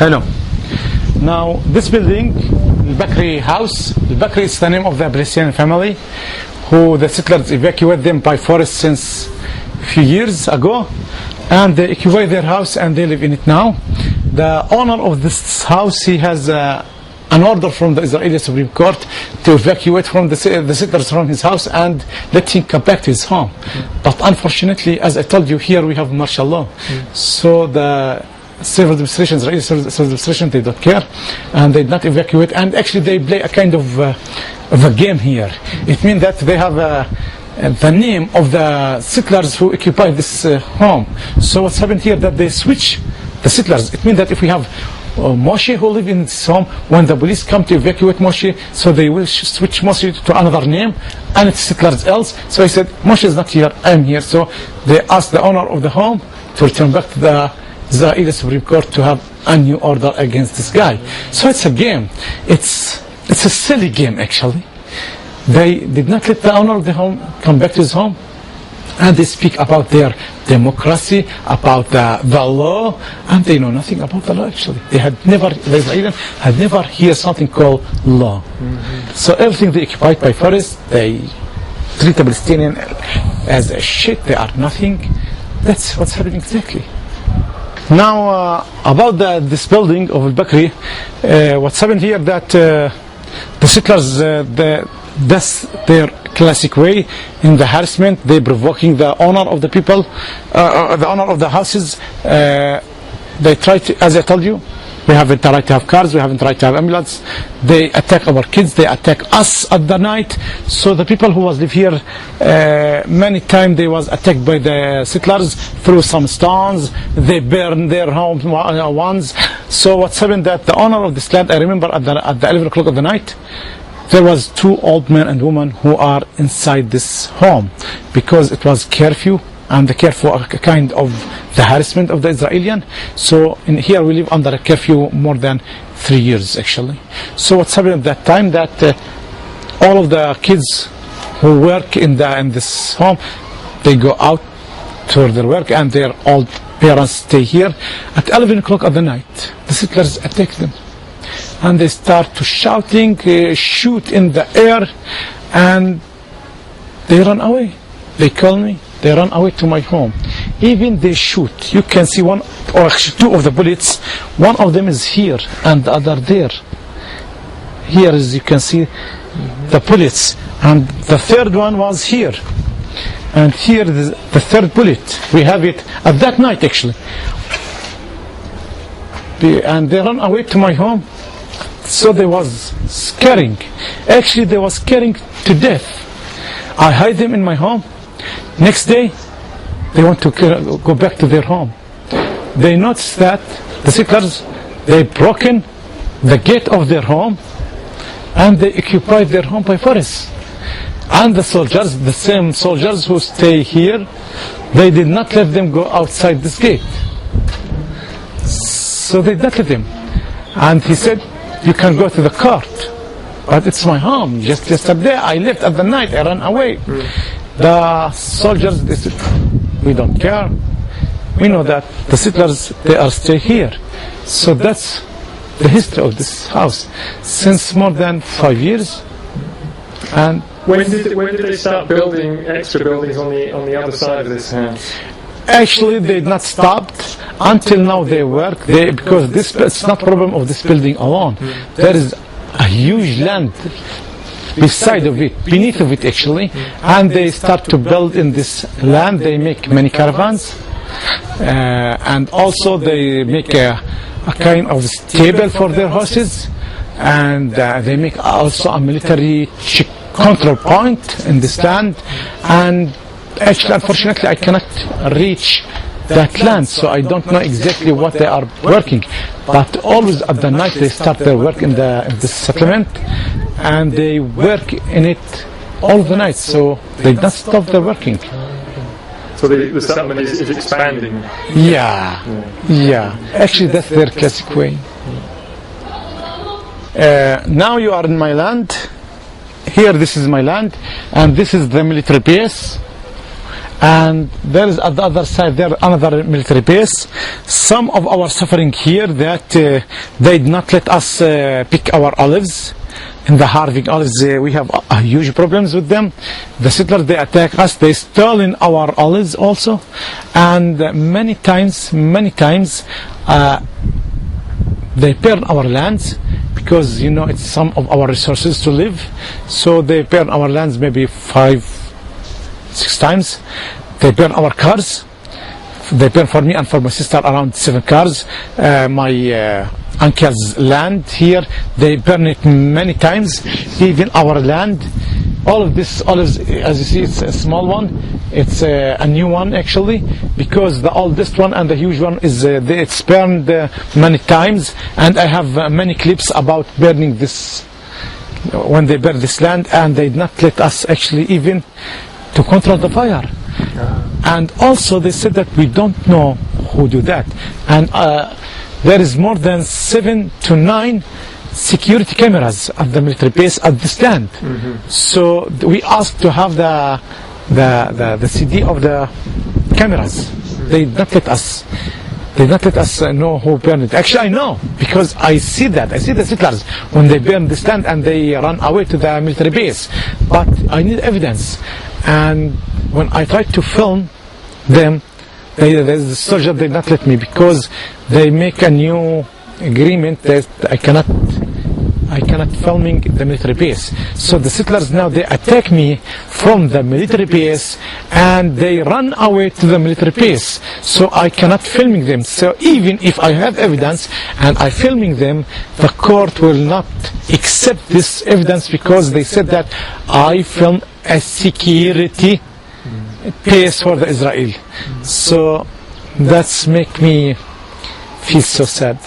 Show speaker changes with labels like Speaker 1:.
Speaker 1: Hello. Now, this building, the Bakri house, the Bakri is the name of the Palestinian family who the settlers evacuated them by forest since a few years ago, and they occupy their house and they live in it now. The owner of this house, he has an order from the Israeli Supreme Court to evacuate from the settlers from his house and let him come back to his home. But unfortunately, as I told you, here we have martial law. So the civil administration, Israeli civil administration, they don't care and they did not evacuate, and actually they play a kind of a game here. It means that they have the name of the settlers who occupy this home. So what's happened here that they switch the settlers. It means that if we have Moshe who live in this home, when the police come to evacuate Moshe, so they will switch Moshe to another name and it's settlers else. So I said, Moshe is not here, I am here. So they asked the owner of the home to return back to the Israeli Supreme Court to have a new order against this guy. So it's a game. It's a silly game actually. They did not let the owner of the home come back to his home, and they speak about their democracy, about the law, and they know nothing about the law actually. They had never, the Israelis had never heard something called law. So everything they occupied by forest, they treat the Palestinian as a shit, they are nothing. That's what's happening exactly. Now about this building of Bakri, what's happened here that the settlers, that's their classic way in the harassment. They provoking the owner of the people, the owner of the houses. They try to, as I told you, we haven't the right to have cars, we haven't the right to have ambulance. They attack our kids, they attack us at the night. So the people who was live here, many times they was attacked by the settlers through some stones. They burn their homes once. So what's happened that the owner of this land, I remember at the 11 o'clock of the night, there was 2 old men and women who are inside this home because it was curfew, and the curfew a kind of the harassment of the Israelis. So in here we live under a curfew more than 3 years actually. So what's happened at that time that all of the kids who work in this home, they go out to their work and their old parents stay here. At 11 o'clock of the night, the settlers attack them. And they start to shouting, shoot in the air, and they run away. They call me, they run away to my home. Even they shoot. You can see 1 or 2 of the bullets. One of them is here and the other there. Here, as you can see, the bullets. And the third one was here. And here is the third bullet. We have it at that night actually. And they run away to my home. So they was scaring. Actually, they was scaring to death. I hide them in my home. Next day, they want to go back to their home. They noticed that the settlers, they broken the gate of their home, and they occupied their home by force. And the soldiers, the same soldiers who stay here, they did not let them go outside this gate. So they did not let them. And he said, you can go to the court, but it's my home. Just yesterday I left at the night, I ran away. The soldiers, they said, we don't care. We know that the settlers, they are still here. So that's the history of this house since more than 5 years. And
Speaker 2: when did they start building extra buildings on the other side of this house?
Speaker 1: Actually, they did not stop until now. They work because it's not problem of this building alone. There is a huge land beside of it, beneath of it actually, and they start to build in this land. They make many caravans, and also they make a kind of stable for their horses, and they make also a military control point in this land. And actually, unfortunately, I cannot reach that land, so I don't know exactly what they are working. But always at the night they start their work in this settlement, and they work in it all the night, so they don't stop their working.
Speaker 2: So the settlement is expanding?
Speaker 1: Yeah. Actually, that's their classic way. Now you are in my land. Here, this is my land, and this is the military base. and there is at the other side there another military base. Some of our suffering here that they did not let us pick our olives. In the harvesting olives, we have huge problems with them. The settlers, they attack us, they stolen our olives also, and many times they burn our lands, because it's some of our resources to live. So they burn our lands maybe 5-6 times. They burn our cars. They burn for me and for my sister around 7 cars. My uncle's land here, they burn it many times. Even our land, all of this olives, as you see, it's a small one. It's a new one actually, because the oldest one and the huge one is it's burned many times, and I have many clips about burning this, when they burn this land, and they did not let us actually even to control the fire. And also they said that we don't know who do that, and there is more than 7 to 9 security cameras at the military base at this land. So we asked to have the CD of the cameras. They did not let us. They did not let us know who burned it. Actually, I know, because I see that. I see the settlers when they burn this land and they run away to the military base. But I need evidence. And when I tried to film them, the soldier did not let me, because they make a new agreement that I cannot filming the military base. So the settlers now, they attack me from the military base and they run away to the military base. So I cannot filming them. So even if I have evidence and I filming them, the court will not accept this evidence, because they said that I film a security base for the Israel. So that's make me feel so sad.